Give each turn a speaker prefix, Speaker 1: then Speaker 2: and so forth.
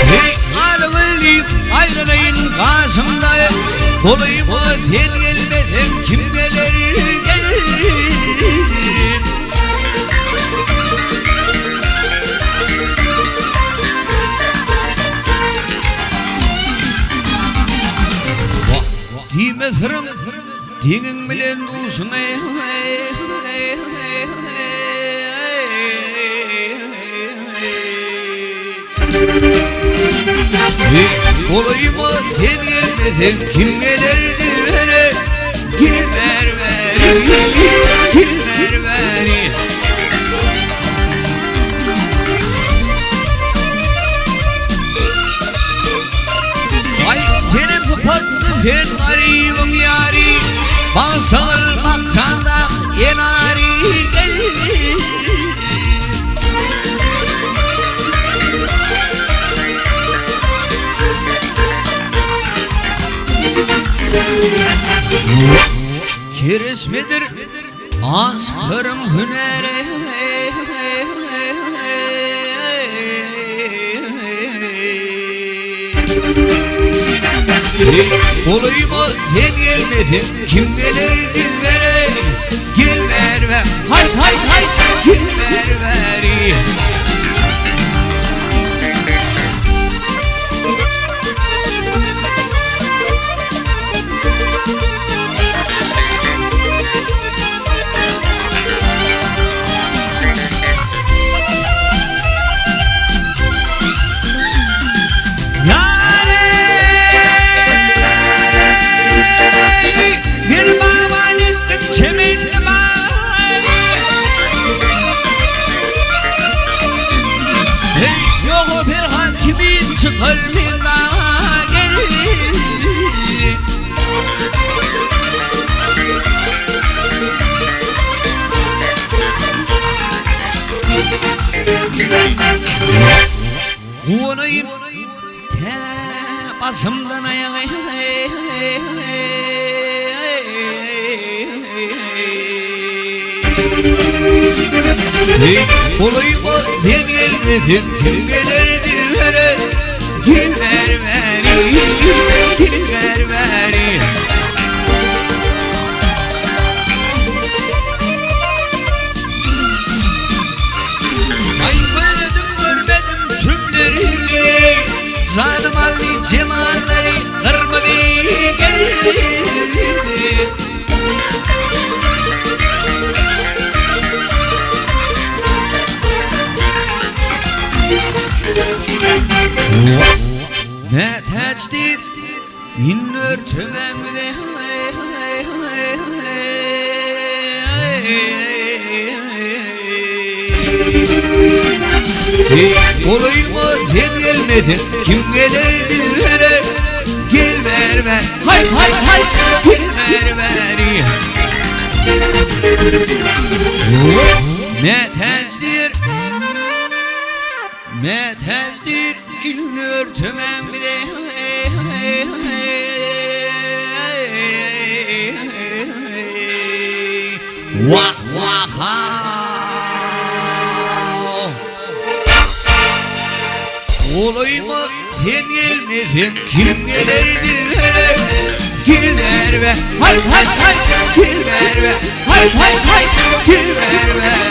Speaker 1: Hey alevli ayrılayın karşımdayım. Olayıma sen gelmeden kim gelir gelir. Dime sırım dinin bilen duşun olayıma sen gelmesen kim gelirdi vere. Gel ver veri, gel ver veri. Ay senin sıfatlı sen garibim yari. Bana sağırmaksan da yenari gel. Kiris midir askırım hüneri. Olayıma sen gelmedin kim gelir dillere. Gel ver ver hay hay hay gel ver veri. Çıkarmına gelir. Uğunayım te basımdan ayağa. Olayım o sen gelmedin kim gelirdi vere. Gel ver veri, gel ver veri. Ay gördüm görmedim tümlerini. Zalim Ali cemalleri kırmadı geldi. Ne teçtir in örtmemde. Olayıma sen gelmedin kim gelirdi vere. Gel ver ver hay hay hay gel ver veri. Ne teçtir ne teçtir in örtmemde. Vah vah ha. Olayıma sen gelmedin kim gelirdi vere. Gel ver ver hay hay hay gel ver ver hay hay hay gel ver ver.